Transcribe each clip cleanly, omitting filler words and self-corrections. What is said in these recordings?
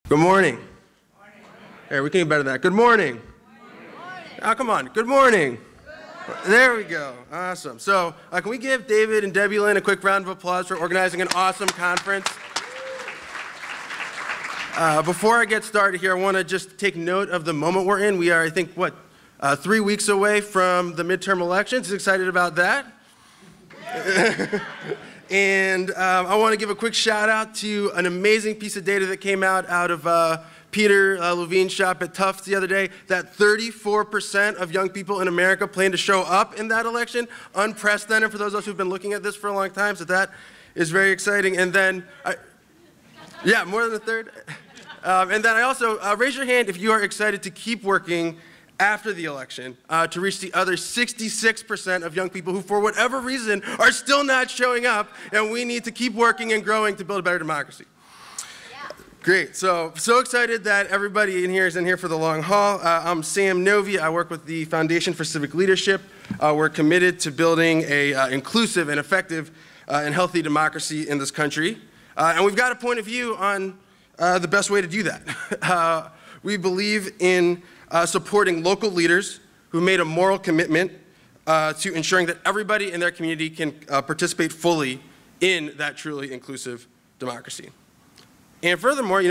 Good morning. Here, we can get better than that. Good morning. Oh, come on. Good morning. There we go. Awesome. So can we give David and Debbie Lynn a quick round of applause for organizing an awesome conference? Before I get started here, I want to just take note of the moment we're in. We are, I think, 3 weeks away from the midterm elections. Excited about that? And I want to give a quick shout out to an amazing piece of data that came out of Peter Levine's shop at Tufts the other day, that 34% of young people in America plan to show up in that election. Unprecedented for those of us who've been looking at this for a long time, so that is very exciting. And then, yeah, more than a third. And then I also, raise your hand if you are excited to keep working after the election to reach the other 66% of young people who, for whatever reason, are still not showing up, and we need to keep working and growing to build a better democracy. Yeah. Great. So excited that everybody in here is in here for the long haul. I'm Sam Novey. I work with the Foundation for Civic Leadership. We're committed to building a inclusive and effective and healthy democracy in this country. And we've got a point of view on the best way to do that. We believe in supporting local leaders who made a moral commitment to ensuring that everybody in their community can participate fully in that truly inclusive democracy. And furthermore,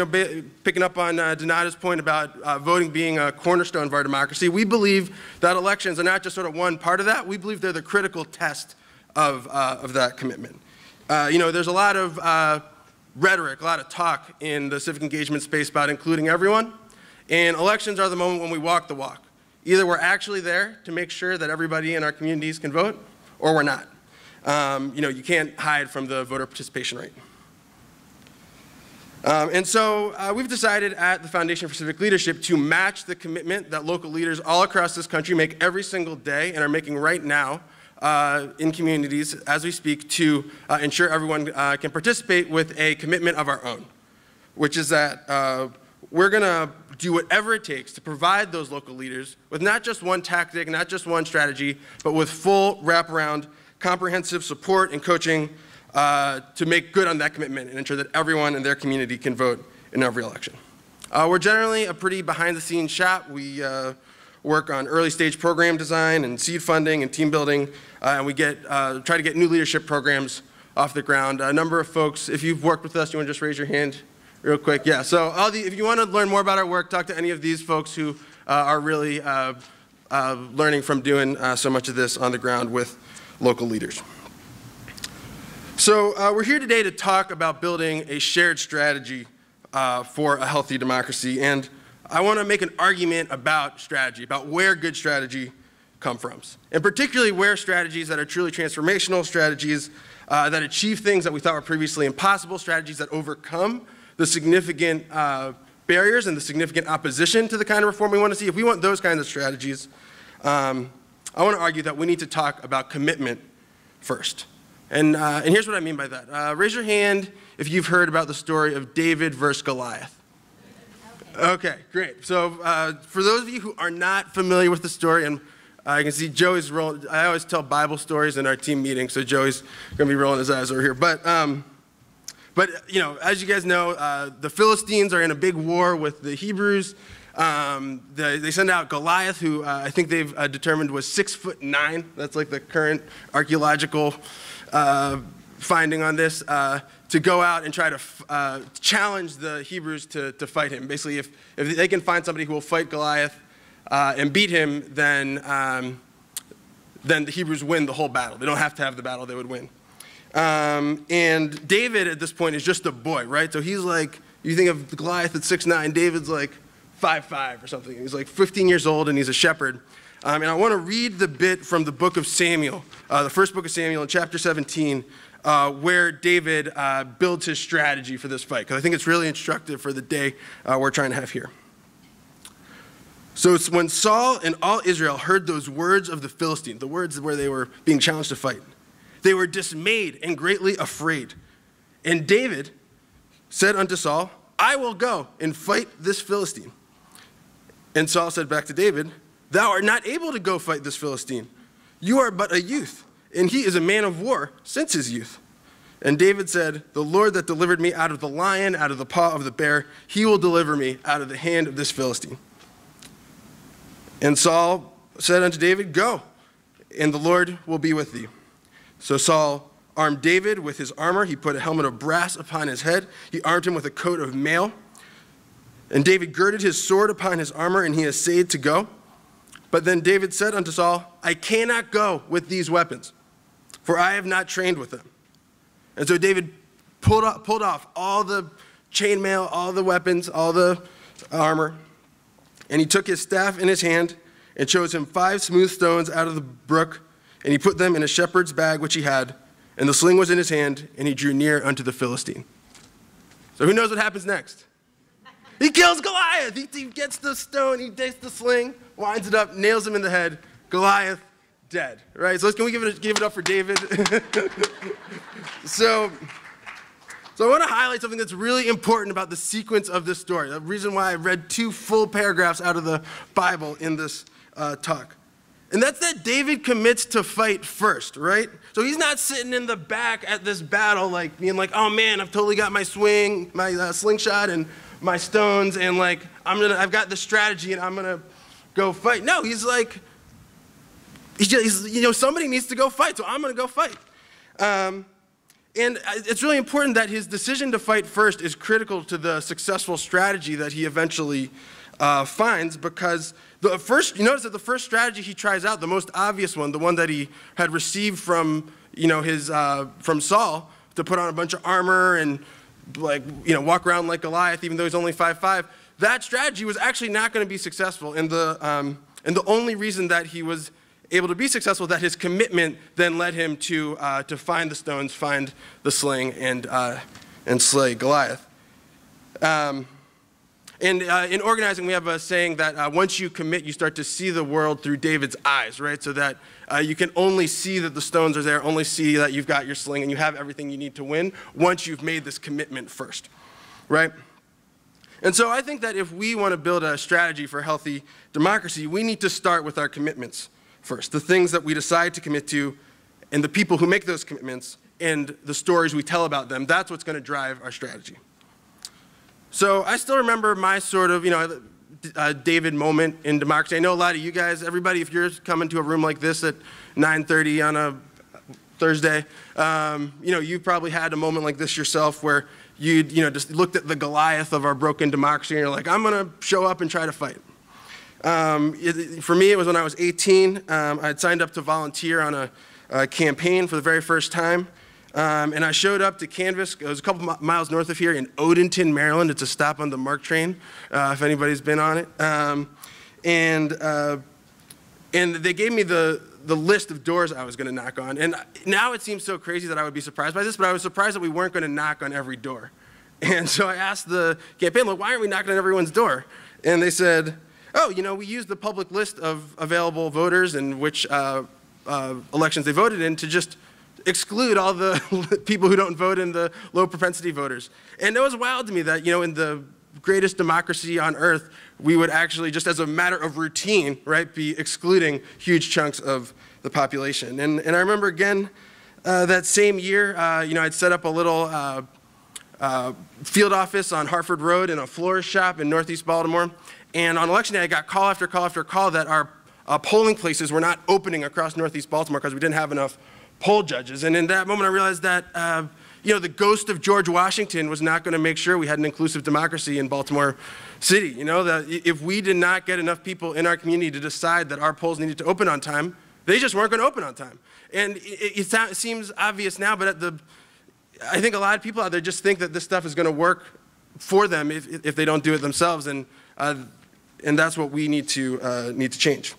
picking up on Donata's point about voting being a cornerstone of our democracy, we believe that elections are not just sort of one part of that. We believe they're the critical test of that commitment. There's a lot of rhetoric, a lot of talk in the civic engagement space about including everyone. And elections are the moment when we walk the walk. Either we're actually there to make sure that everybody in our communities can vote, or we're not. You can't hide from the voter participation rate. And so we've decided at the Foundation for Civic Leadership to match the commitment that local leaders all across this country make every single day and are making right now in communities as we speak to ensure everyone can participate with a commitment of our own, which is that we're going to do whatever it takes to provide those local leaders with not just one tactic, not just one strategy, but with full wraparound, comprehensive support and coaching to make good on that commitment and ensure that everyone in their community can vote in every election. We're generally a pretty behind-the-scenes shop. We work on early-stage program design and seed funding and team building, and we try to get new leadership programs off the ground. A number of folks, if you've worked with us, you want to just raise your hand? Real quick, yeah. So if you want to learn more about our work, talk to any of these folks who are really learning from doing so much of this on the ground with local leaders. So we're here today to talk about building a shared strategy for a healthy democracy. And I want to make an argument about strategy, about where good strategy come from. And particularly where strategies that are truly transformational, strategies that achieve things that we thought were previously impossible, strategies that overcome the significant barriers and the significant opposition to the kind of reform we want to see. If we want those kinds of strategies, I want to argue that we need to talk about commitment first. And here's what I mean by that. Raise your hand if you've heard about the story of David versus Goliath. Okay, great. So for those of you who are not familiar with the story, and I can see Joey's rolling, I always tell Bible stories in our team meeting, so Joey's going to be rolling his eyes over here. But as you guys know, the Philistines are in a big war with the Hebrews. They send out Goliath, who I think they've determined was 6'9". That's like the current archaeological finding on this, to go out and try to challenge the Hebrews to fight him. Basically, if they can find somebody who will fight Goliath and beat him, then the Hebrews win the whole battle. They don't have to have the battle, they would win. And David at this point is just a boy, right? So he's like, you think of Goliath at 6'9", David's like 5'5" or something. He's like 15 years old and he's a shepherd. And I want to read the bit from the book of Samuel, the first book of Samuel in chapter 17, where David builds his strategy for this fight, because I think it's really instructive for the day we're trying to have here. So it's when Saul and all Israel heard those words of the Philistines, the words where they were being challenged to fight, they were dismayed and greatly afraid. And David said unto Saul, I will go and fight this Philistine. And Saul said back to David, thou art not able to go fight this Philistine. You are but a youth, and he is a man of war since his youth. And David said, "The Lord that delivered me out of the lion, out of the paw of the bear, he will deliver me out of the hand of this Philistine." And Saul said unto David, "Go, and the Lord will be with thee." So Saul armed David with his armor. He put a helmet of brass upon his head. He armed him with a coat of mail. And David girded his sword upon his armor, and he essayed to go. But then David said unto Saul, "I cannot go with these weapons, for I have not trained with them." And so David pulled off all the chainmail, all the weapons, all the armor, and he took his staff in his hand and chose him 5 smooth stones out of the brook, and he put them in a shepherd's bag which he had, and the sling was in his hand, and he drew near unto the Philistine. So who knows what happens next? He kills Goliath. He gets the stone, he takes the sling, winds it up, nails him in the head. Goliath dead, right? So can we give it up for David? So I want to highlight something that's really important about the sequence of this story. The reason why I read 2 full paragraphs out of the Bible in this talk. And that's that David commits to fight first, right? So he's not sitting in the back at this battle like being like, "Oh man, I've totally got my swing, my slingshot and my stones, and like I've got the strategy and I'm gonna go fight." No, he's like, somebody needs to go fight, so I'm gonna go fight. And it's really important that his decision to fight first is critical to the successful strategy that he eventually finds, because you notice that the first strategy he tries out, the most obvious one, the one that he had received from from Saul, to put on a bunch of armor and walk around like Goliath, even though he's only 5'5", that strategy was actually not going to be successful. And the only reason that he was able to be successful, that his commitment then led him to find the stones, find the sling, and slay Goliath. In organizing, we have a saying that once you commit, you start to see the world through David's eyes, right? So that you can only see that the stones are there, only see that you've got your sling and you have everything you need to win once you've made this commitment first, right? And so I think that if we want to build a strategy for healthy democracy, we need to start with our commitments first, the things that we decide to commit to, and the people who make those commitments, and the stories we tell about them. That's what's going to drive our strategy. So I still remember my sort of, David moment in democracy. I know a lot of you guys, everybody, if you're coming to a room like this at 9:30 on a Thursday, you probably had a moment like this yourself where you just looked at the Goliath of our broken democracy and you're like, I'm going to show up and try to fight. For me, it was when I was 18. I had signed up to volunteer on a campaign for the very first time. And I showed up to canvass. It was a couple miles north of here in Odenton, Maryland. It's a stop on the MARC train, if anybody's been on it. And they gave me the list of doors I was going to knock on. And now it seems so crazy that I would be surprised by this, but I was surprised that we weren't going to knock on every door. And so I asked the campaign, why aren't we knocking on everyone's door? And they said, "Oh, we used the public list of available voters and which elections they voted in to just exclude all the people who don't vote and the low propensity voters." And it was wild to me that, in the greatest democracy on earth, we would actually, just as a matter of routine, right, be excluding huge chunks of the population. And I remember again, that same year, I'd set up a little field office on Hartford Road in a florist shop in Northeast Baltimore. And on election day, I got call after call after call that our polling places were not opening across Northeast Baltimore because we didn't have enough poll judges. And in that moment, I realized that, the ghost of George Washington was not going to make sure we had an inclusive democracy in Baltimore City. That if we did not get enough people in our community to decide that our polls needed to open on time, they just weren't going to open on time. And it seems obvious now, but I think a lot of people out there just think that this stuff is going to work for them if they don't do it themselves. And that's what we need to change.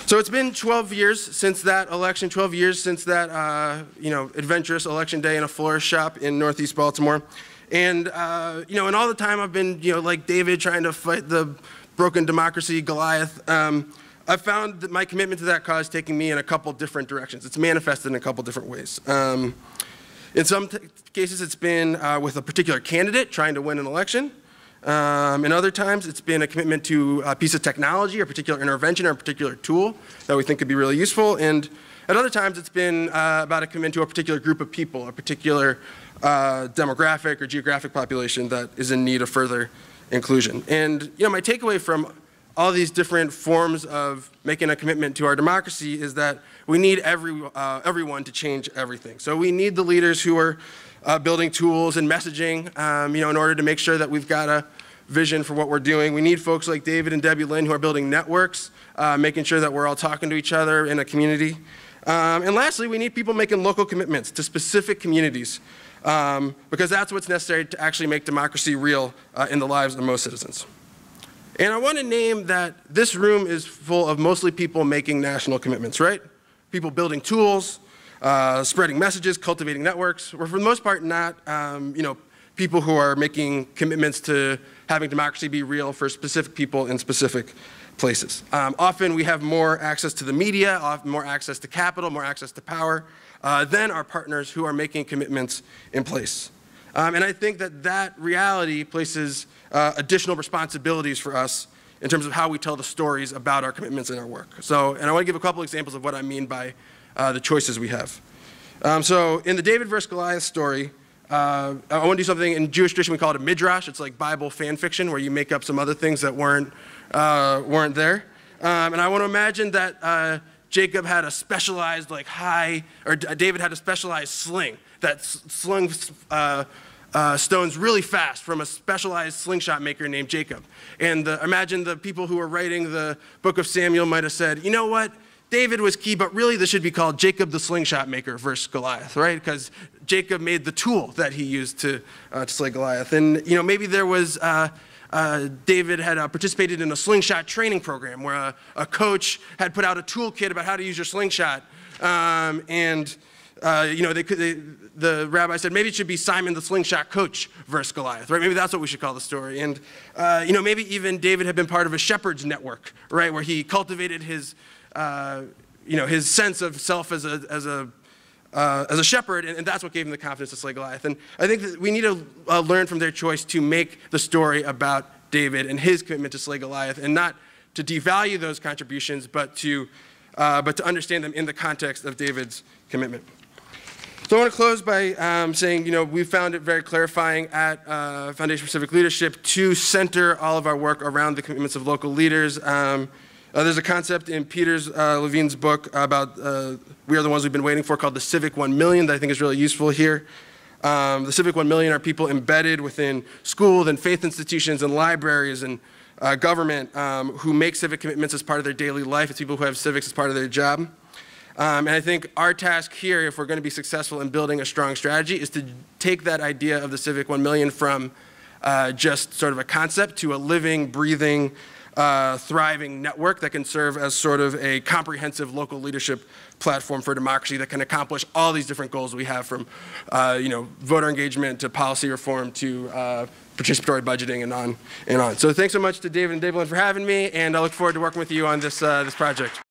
So it's been 12 years since that election, 12 years since that adventurous election day in a florist shop in Northeast Baltimore. And and all the time I've been like David, trying to fight the broken democracy, Goliath. I've found that my commitment to that cause taking me in a couple different directions. It's manifested in a couple different ways. In some cases, it's been with a particular candidate trying to win an election. In other times, it's been a commitment to a piece of technology, or a particular intervention, or a particular tool that we think could be really useful. And At other times, it's been about a commitment to a particular group of people, a particular demographic or geographic population that is in need of further inclusion. And my takeaway from all these different forms of making a commitment to our democracy is that we need everyone to change everything. So we need the leaders who are building tools and messaging, in order to make sure that we've got a vision for what we're doing. We need folks like David and Debbie Lynn who are building networks, making sure that we're all talking to each other in a community. And lastly, we need people making local commitments to specific communities, because that's what's necessary to actually make democracy real in the lives of most citizens. And I want to name that this room is full of mostly people making national commitments, right? People building tools, spreading messages, cultivating networks. We're for the most part not, people who are making commitments to having democracy be real for specific people in specific places. Often we have more access to the media, often more access to capital, more access to power than our partners who are making commitments in place. And I think that that reality places additional responsibilities for us in terms of how we tell the stories about our commitments and our work. And I want to give a couple examples of what I mean by the choices we have. So in the David versus Goliath story, I want to do something in Jewish tradition we call it a midrash. It's like Bible fan fiction where you make up some other things that weren't there. And I want to imagine that Jacob had a specialized David had a specialized sling that slung stones really fast from a specialized slingshot maker named Jacob. And imagine the people who were writing the book of Samuel might have said, you know what? David was key, but really this should be called Jacob the slingshot maker versus Goliath, right? Because Jacob made the tool that he used to slay Goliath. And maybe there was David had participated in a slingshot training program where a coach had put out a toolkit about how to use your slingshot, the rabbi said maybe it should be Simon the slingshot coach versus Goliath, right? Maybe that's what we should call the story. And maybe even David had been part of a shepherd's network, right, where he cultivated his his sense of self as a shepherd, and that's what gave him the confidence to slay Goliath. And I think that we need to learn from their choice to make the story about David and his commitment to slay Goliath, and not to devalue those contributions, but to understand them in the context of David's commitment. So I want to close by saying, we found it very clarifying at Foundation for Civic Leadership to center all of our work around the commitments of local leaders. There's a concept in Peter Levine's book about we are the ones we've been waiting for called the Civic 1 million that I think is really useful here. The Civic 1 million are people embedded within schools and faith institutions and libraries and government who make civic commitments as part of their daily life. It's people who have civics as part of their job. And I think our task here, if we're going to be successful in building a strong strategy, is to take that idea of the Civic 1 million from just sort of a concept to a living, breathing, thriving network that can serve as sort of a comprehensive local leadership platform for democracy that can accomplish all these different goals we have, from voter engagement to policy reform to participatory budgeting and on and on. So thanks so much to David and David Lynn for having me, and I look forward to working with you on this project.